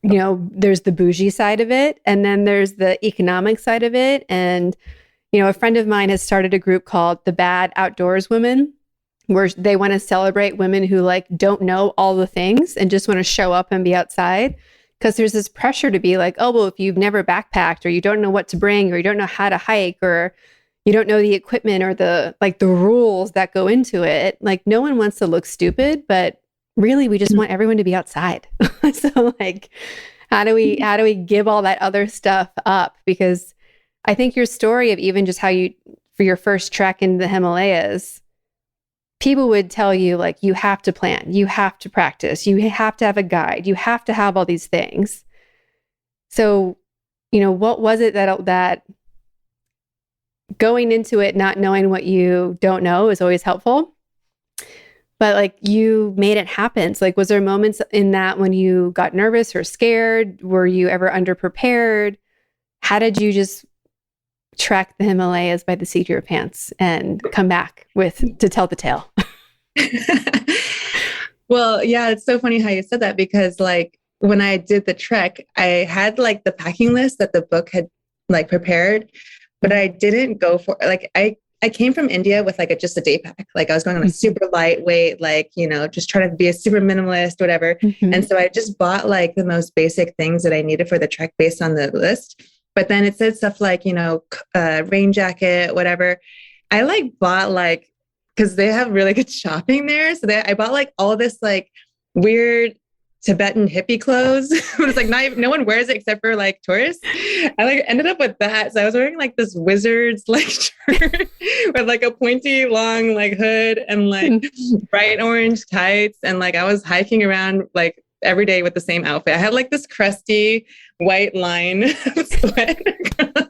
[SPEAKER 2] the bougie side of it. And then there's the economic side of it. And, a friend of mine has started a group called the Bad Outdoors Women, where they want to celebrate women who like don't know all the things and just want to show up and be outside. Because there's this pressure to be like, oh, well, if you've never backpacked or you don't know what to bring or you don't know how to hike or you don't know the equipment or the rules that go into it, like no one wants to look stupid, but really we just want everyone to be outside. So like, how do we give all that other stuff up? Because I think your story of even just how you, for your first trek into the Himalayas, people would tell you like, you have to plan, you have to practice, you have to have a guide, you have to have all these things. So, you know, what was it that going into it, not knowing what you don't know is always helpful, but like you made it happen. So like, was there moments in that when you got nervous or scared? Were you ever underprepared? How did you just trek the Himalayas by the seat of your pants and come back to tell the tale?
[SPEAKER 1] Well, yeah, it's so funny how you said that, because like when I did the trek, I had like the packing list that the book had like prepared, but I didn't go for like, I came from India with like just a day pack. Like I was going on a super lightweight, like, you know, just trying to be a super minimalist, whatever. And so I just bought like the most basic things that I needed for the trek based on the list. But then it said stuff like, you know, rain jacket, whatever. I like bought like, because they have really good shopping there. So I bought like all this like weird Tibetan hippie clothes. It's like no one wears it except for like tourists. I like ended up with that. So I was wearing like this wizard's like shirt with like a pointy long like hood and like bright orange tights. And like I was hiking around like every day with the same outfit. I had like this crusty white line sweat across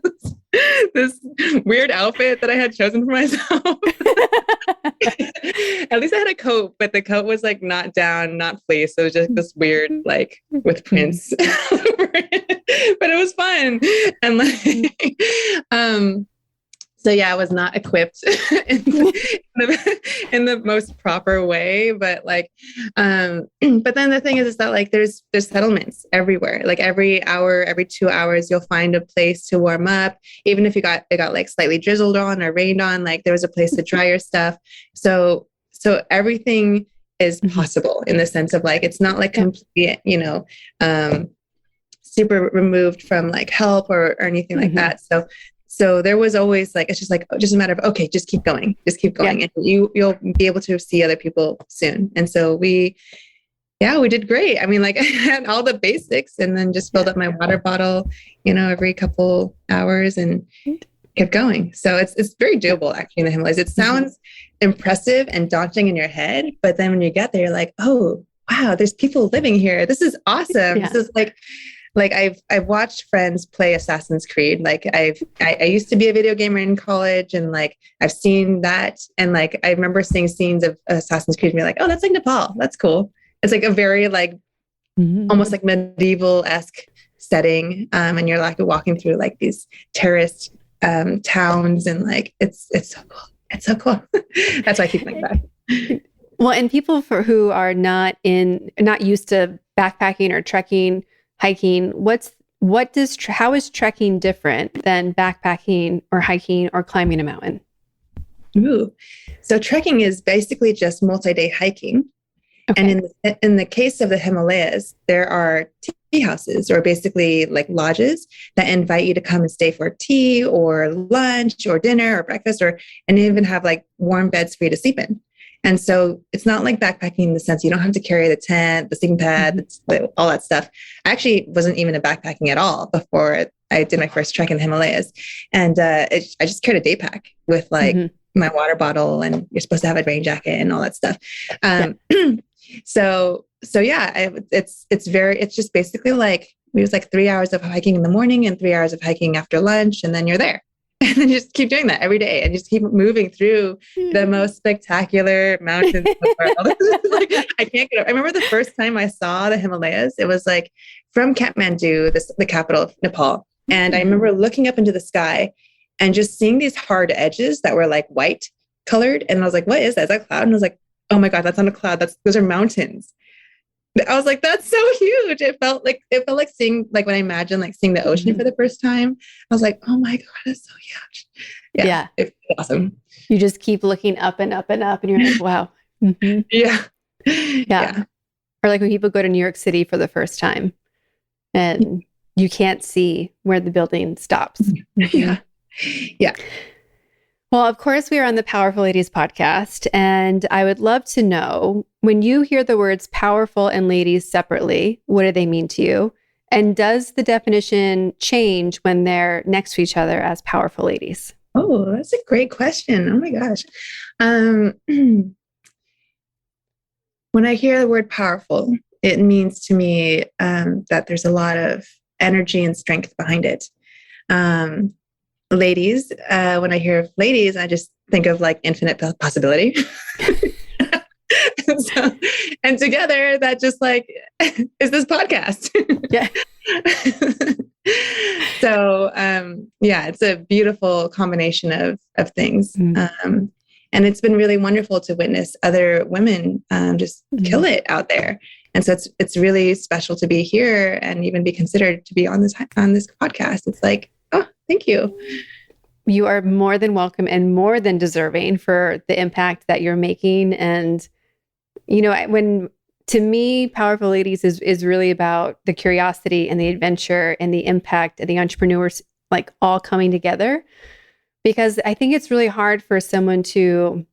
[SPEAKER 1] this weird outfit that I had chosen for myself. At least I had a coat, but the coat was like not down, not fleece. So it was just this weird, like with prints over it. But it was fun. And like, so yeah, I was not equipped in the most proper way, but like, but then the thing is that like, there's settlements everywhere. Like every hour, every 2 hours, you'll find a place to warm up. Even if it got like slightly drizzled on or rained on, like there was a place to dry your stuff. So everything is possible in the sense of like, it's not like complete, you know, super removed from like help or anything like that. So there was always like, it's just like, just a matter of, okay, just keep going. And you'll be able to see other people soon. And so we did great. I mean, like I had all the basics and then just filled up my water bottle, you know, every couple hours and kept going. So it's very doable actually in the Himalayas. It sounds impressive and daunting in your head, but then when you get there, you're like, oh, wow, there's people living here. This is awesome. This is like I've watched friends play Assassin's Creed. Like I used to be a video gamer in college and like I've seen that. And like, I remember seeing scenes of Assassin's Creed and be like, oh, that's like Nepal. That's cool. It's like a very like, almost like medieval-esque setting. And you're like walking through like these terraced towns and like, it's so cool. It's so cool. That's why I keep going back.
[SPEAKER 2] Well, and people who are not used to backpacking or trekking, hiking, how is trekking different than backpacking or hiking or climbing a mountain?
[SPEAKER 1] Ooh. So trekking is basically just multi-day hiking. Okay. And in the case of the Himalayas, there are tea houses or basically like lodges that invite you to come and stay for tea or lunch or dinner or breakfast and even have like warm beds for you to sleep in. And so it's not like backpacking in the sense you don't have to carry the tent, the sleeping pad, all that stuff. I actually wasn't even a backpacking at all before I did my first trek in the Himalayas. And I just carried a day pack with like my water bottle, and you're supposed to have a rain jacket and all that stuff. So yeah, it's just basically like, it was like 3 hours of hiking in the morning and 3 hours of hiking after lunch. And then you're there. And then just keep doing that every day and just keep moving through the most spectacular mountains in the world. Like, I can't get up. I remember the first time I saw the Himalayas, it was like from Kathmandu, the capital of Nepal. And I remember looking up into the sky and just seeing these hard edges that were like white colored. And I was like, what is that? Is that a cloud? And I was like, oh my God, that's not a cloud. Those are mountains. I was like, that's so huge. It felt like seeing, like when I imagine like seeing the ocean for the first time, I was like, oh my God, it's so huge. Yeah. It's awesome.
[SPEAKER 2] You just keep looking up and up and up and you're like, wow. Mm-hmm.
[SPEAKER 1] Yeah.
[SPEAKER 2] Yeah. Or like when people go to New York City for the first time and you can't see where the building stops.
[SPEAKER 1] Yeah. Yeah.
[SPEAKER 2] Well, of course, we are on the Powerful Ladies podcast, and I would love to know, when you hear the words powerful and ladies separately, what do they mean to you? And does the definition change when they're next to each other as powerful ladies?
[SPEAKER 1] Oh, that's a great question. Oh my gosh. When I hear the word powerful, it means to me that there's a lot of energy and strength behind it. Ladies, when I hear of ladies, I just think of like infinite possibility. And together that just like is this podcast.
[SPEAKER 2] Yeah.
[SPEAKER 1] So yeah, it's a beautiful combination of things. And it's been really wonderful to witness other women just kill it out there. And so it's really special to be here and even be considered to be on this podcast. It's like, oh, thank you.
[SPEAKER 2] You are more than welcome and more than deserving for the impact that you're making. And, you know, when to me, Powerful Ladies is really about the curiosity and the adventure and the impact and the entrepreneurs like all coming together. Because I think it's really hard for someone to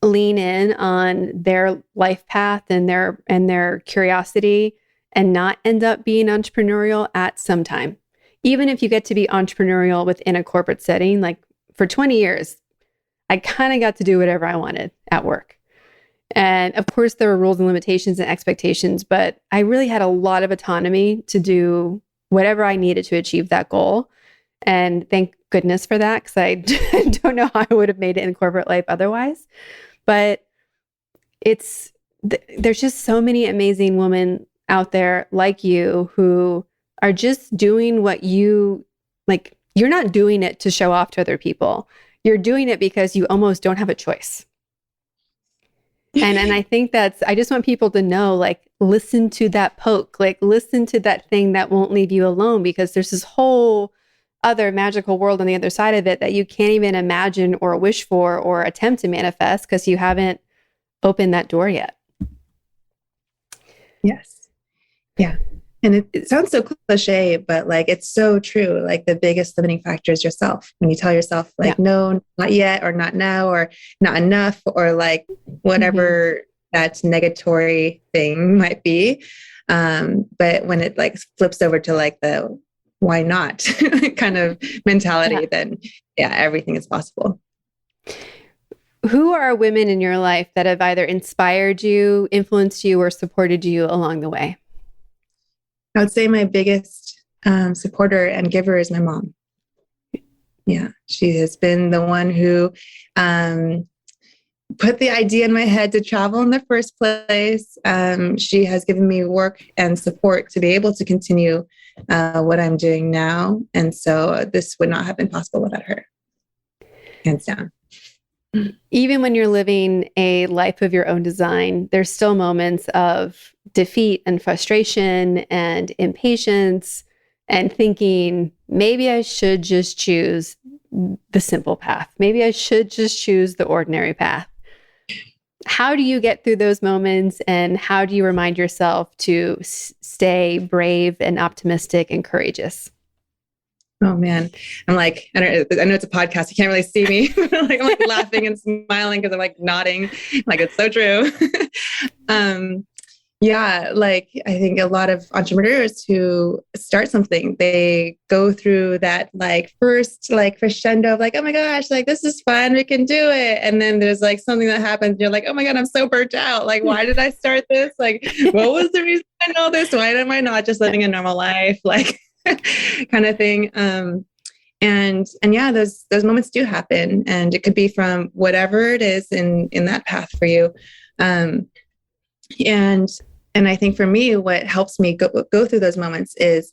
[SPEAKER 2] lean in on their life path and their curiosity and not end up being entrepreneurial at some time. Even if you get to be entrepreneurial within a corporate setting, like for 20 years, I kind of got to do whatever I wanted at work. And of course, there were rules and limitations and expectations, but I really had a lot of autonomy to do whatever I needed to achieve that goal. And thank goodness for that, because I don't know how I would have made it in corporate life otherwise. But there's just so many amazing women out there like you who are just doing what you like. You're not doing it to show off to other people. You're doing it because you almost don't have a choice. And I think I just want people to know, like, listen to that poke, like listen to that thing that won't leave you alone, because there's this whole other magical world on the other side of it that you can't even imagine or wish for or attempt to manifest because you haven't opened that door yet.
[SPEAKER 1] Yes. Yeah. And it sounds so cliche, but like, it's so true. Like the biggest limiting factor is yourself. When you tell yourself like, no, not yet, or not now, or not enough, or like whatever that negatory thing might be. But when it like flips over to like the why not kind of mentality, then everything is possible.
[SPEAKER 2] Who are women in your life that have either inspired you, influenced you, or supported you along the way?
[SPEAKER 1] I would say my biggest supporter and giver is my mom. Yeah, she has been the one who put the idea in my head to travel in the first place. She has given me work and support to be able to continue what I'm doing now. And so this would not have been possible without her. Hands down.
[SPEAKER 2] Even when you're living a life of your own design, there's still moments of defeat and frustration and impatience and thinking, maybe I should just choose the simple path. Maybe I should just choose the ordinary path. How do you get through those moments, and how do you remind yourself to stay brave and optimistic and courageous?
[SPEAKER 1] Oh man, I'm like, I know it's a podcast. You can't really see me. I'm like laughing and smiling because I'm like nodding. Like, it's so true. Yeah, like I think a lot of entrepreneurs who start something, they go through that like first like crescendo of like, oh my gosh, like this is fun, we can do it. And then there's like something that happens. You're like, oh my God, I'm so burnt out. Like, why did I start this? Like, what was the reason I know this? Why am I not just living a normal life? Like kind of thing. And yeah, those moments do happen, and it could be from whatever it is in that path for you. And I think for me, what helps me go through those moments is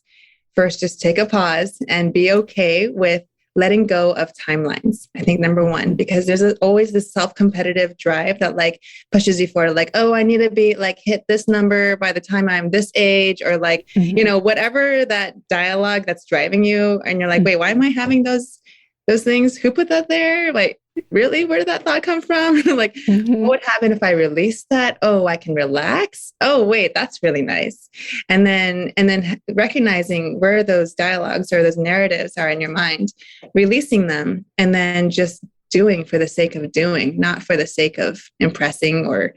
[SPEAKER 1] first just take a pause and be okay with letting go of timelines. I think number one, because there's always this self-competitive drive that like pushes you forward, like, oh, I need to be like hit this number by the time I'm this age, or like, whatever that dialogue that's driving you. And you're like, wait, why am I having those things? Who put that there? Like, really? Where did that thought come from? Like, what would happen if I release that? Oh, I can relax. Oh, wait, that's really nice. And then recognizing where those dialogues or those narratives are in your mind, releasing them, and then just doing for the sake of doing, not for the sake of impressing or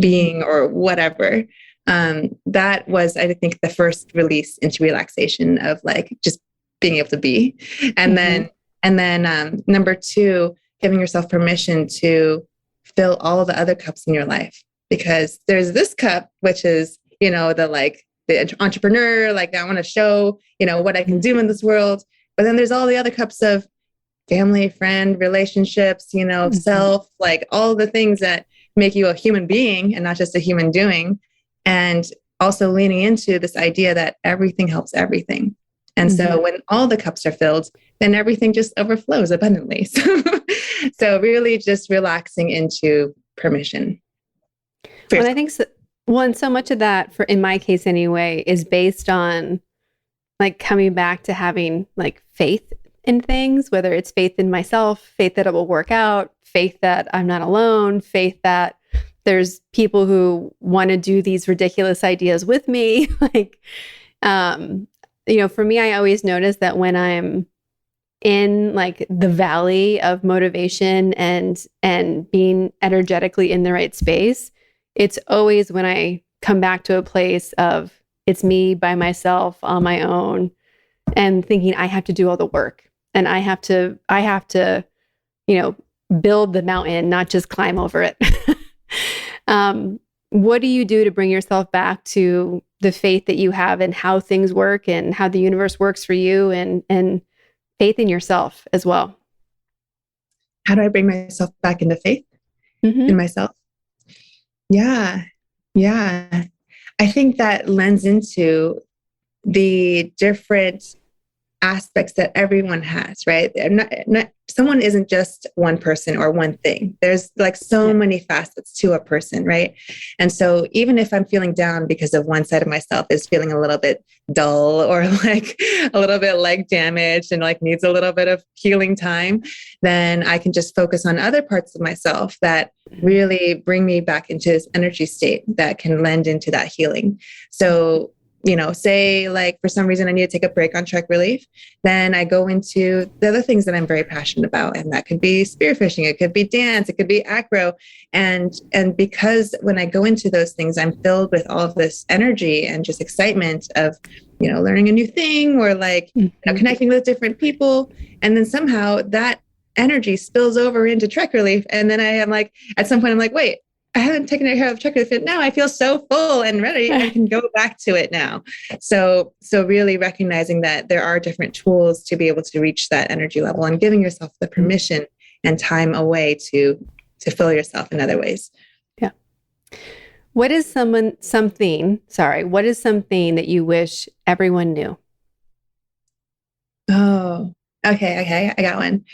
[SPEAKER 1] being or whatever. That was, I think, the first release into relaxation of like just being able to be. And then number two, giving yourself permission to fill all the other cups in your life, because there's this cup, which is, the entrepreneur, like I want to show, what I can do in this world. But then there's all the other cups of family, friend, relationships, self, like all the things that make you a human being and not just a human doing. And also leaning into this idea that everything helps everything. And so when all the cups are filled, then everything just overflows abundantly. So really just relaxing into permission.
[SPEAKER 2] Well, I think so much of that, in my case anyway, is based on like coming back to having like faith in things, whether it's faith in myself, faith that it will work out, faith that I'm not alone, faith that there's people who want to do these ridiculous ideas with me. Like, for me, I always notice that when I'm in like the valley of motivation and being energetically in the right space, it's always when I come back to a place of it's me by myself on my own and thinking I have to do all the work and I have to, build the mountain, not just climb over it. What do you do to bring yourself back to the faith that you have and how things work and how the universe works for you and faith in yourself as well?
[SPEAKER 1] How do I bring myself back into faith in myself? Yeah. I think that lends into the different aspects that everyone has, right? Someone isn't just one person or one thing. There's like so many facets to a person, right? And so even if I'm feeling down because of one side of myself is feeling a little bit dull or like a little bit leg damaged and like needs a little bit of healing time, then I can just focus on other parts of myself that really bring me back into this energy state that can lend into that healing. So say like for some reason I need to take a break on trek relief, then I go into the other things that I'm very passionate about. And that could be spearfishing, it could be dance, it could be acro. And because when I go into those things, I'm filled with all of this energy and just excitement of, learning a new thing or like connecting with different people. And then somehow that energy spills over into trek relief. And then I am like, at some point I'm like, wait, I haven't taken care of trek relief yet. Now I feel so full and ready. I can go back to it now. So really recognizing that there are different tools to be able to reach that energy level and giving yourself the permission and time away to fill yourself in other ways.
[SPEAKER 2] Yeah. What is something that you wish everyone knew?
[SPEAKER 1] Oh, okay. I got one.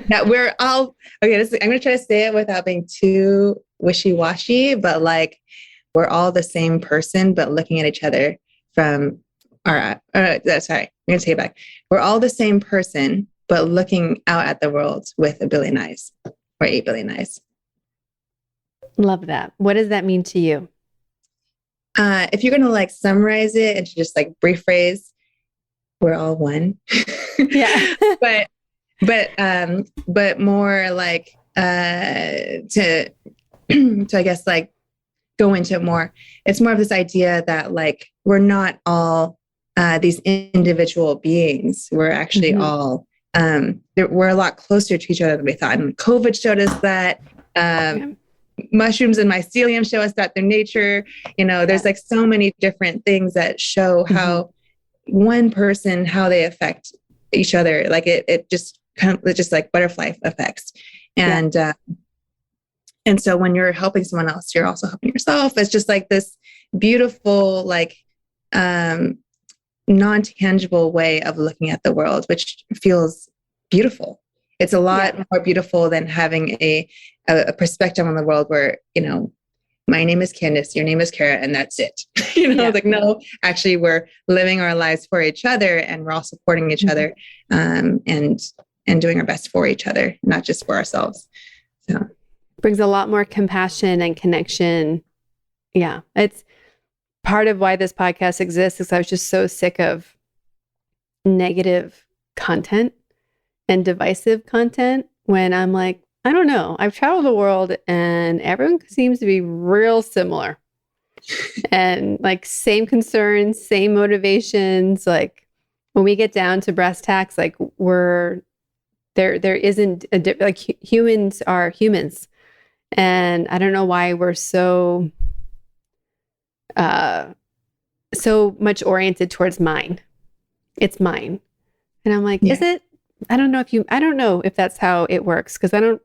[SPEAKER 1] That we're all, I'm going to try to say it without being too wishy-washy, but like we're all the same person, but looking at each other from I'm going to take it back. We're all the same person, but looking out at the world with 1 billion eyes or 8 billion eyes.
[SPEAKER 2] Love that. What does that mean to you?
[SPEAKER 1] If you're going to like summarize it into just like brief phrase, we're all one.
[SPEAKER 2] Yeah.
[SPEAKER 1] but more like to I guess like go into it more. It's more of this idea that like we're not all these individual beings. We're actually all we're a lot closer to each other than we thought. And COVID showed us that. Mushrooms and mycelium show us that through nature. There's like so many different things that show how one person, how they affect each other. Like it just kind of, it's just like butterfly effects. And so when you're helping someone else, you're also helping yourself. It's just like this beautiful, like, non-tangible way of looking at the world, which feels beautiful. It's a lot more beautiful than having a perspective on the world where, my name is Candice, your name is Kara, and that's it. Like, no, actually we're living our lives for each other, and we're all supporting each other, and doing our best for each other, not just for ourselves. So
[SPEAKER 2] brings a lot more compassion and connection. Yeah. It's part of why this podcast exists, is I was just so sick of negative content and divisive content, when I'm like, I don't know, I've traveled the world and everyone seems to be real similar and like same concerns, same motivations. Like when we get down to brass tacks, like there isn't humans are humans. And I don't know why we're so much oriented towards mine. It's mine. And I'm like, is it? I don't know if that's how it works. Cause I don't,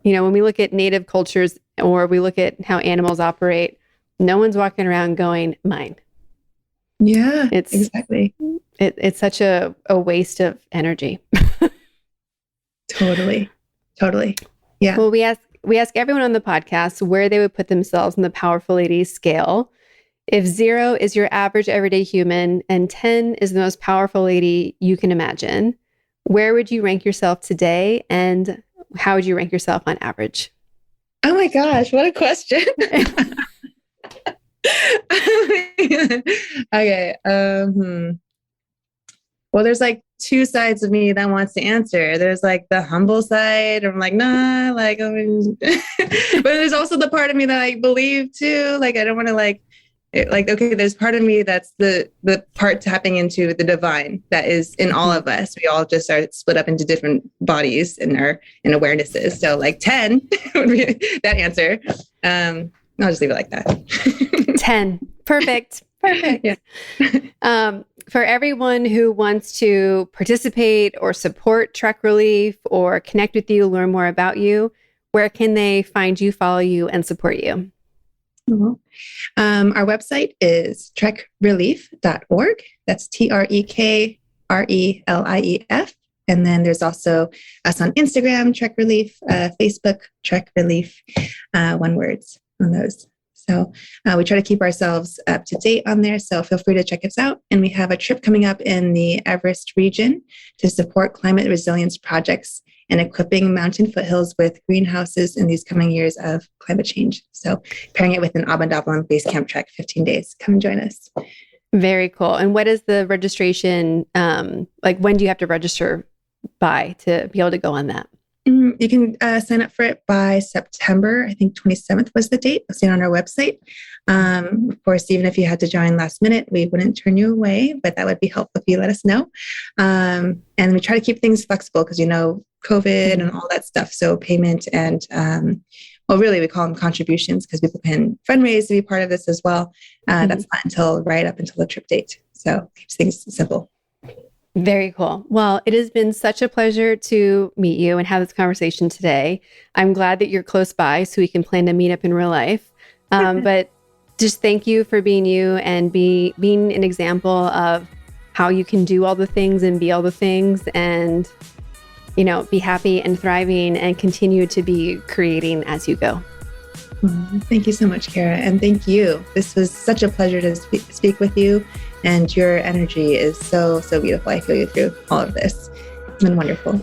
[SPEAKER 2] when we look at native cultures or we look at how animals operate, no one's walking around going, mine.
[SPEAKER 1] Yeah, exactly.
[SPEAKER 2] It's such a waste of energy.
[SPEAKER 1] Totally. Yeah.
[SPEAKER 2] Well, we ask everyone on the podcast where they would put themselves in the Powerful Ladies scale. If 0 is your average everyday human and 10 is the most powerful lady you can imagine, where would you rank yourself today, and how would you rank yourself on average?
[SPEAKER 1] Oh my gosh, what a question. Okay. Well, there's like two sides of me that wants to answer. There's like the humble side. I'm like, nah, like, but there's also the part of me that I believe too. Like, I don't want to okay, there's part of me that's the part tapping into the divine that is in all of us. We all just are split up into different bodies in awarenesses. So like 10 would be that answer. I'll just leave it like that.
[SPEAKER 2] 10. Perfect.
[SPEAKER 1] Yeah.
[SPEAKER 2] For everyone who wants to participate or support Trek Relief or connect with you, learn more about you, where can they find you, follow you, and support you?
[SPEAKER 1] Our website is trekrelief.org. That's TREKRELIEF. And then there's also us on Instagram, Trek Relief, Facebook, Trek Relief, one word on those. So we try to keep ourselves up to date on there. So feel free to check us out. And we have a trip coming up in the Everest region to support climate resilience projects and equipping mountain foothills with greenhouses in these coming years of climate change. So pairing it with an Abendablen base camp trek, 15 days. Come and join us.
[SPEAKER 2] Very cool. And what is the registration? When do you have to register by to be able to go on that?
[SPEAKER 1] You can sign up for it by September. I think 27th was the date. I'll see it on our website. Of course, even if you had to join last minute, we wouldn't turn you away, but that would be helpful if you let us know. And we try to keep things flexible because, COVID and all that stuff. So payment and, really we call them contributions because people can fundraise to be part of this as well. That's not right up until the trip date. So keeps things simple.
[SPEAKER 2] Very cool. Well, it has been such a pleasure to meet you and have this conversation today. I'm glad that you're close by so we can plan to meet up in real life. But just thank you for being you and being an example of how you can do all the things and be all the things and, be happy and thriving and continue to be creating as you go.
[SPEAKER 1] Thank you so much, Kara. And thank you. This was such a pleasure to speak with you. And your energy is so, so beautiful. I feel you through all of this. It's been wonderful.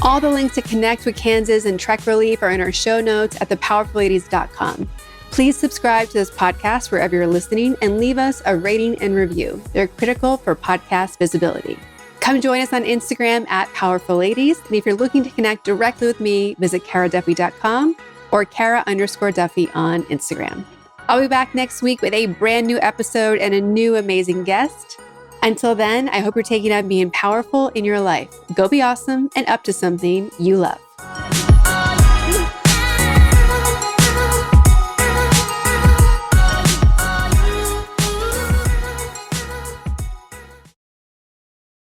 [SPEAKER 2] All the links to connect with Candice and Trek Relief are in our show notes at thepowerfulladies.com. Please subscribe to this podcast wherever you're listening and leave us a rating and review. They're critical for podcast visibility. Come join us on Instagram at Powerful Ladies. And if you're looking to connect directly with me, visit karaduffy.com or Kara_Duffy on Instagram. I'll be back next week with a brand new episode and a new amazing guest. Until then, I hope you're taking on being powerful in your life. Go be awesome and up to something you love.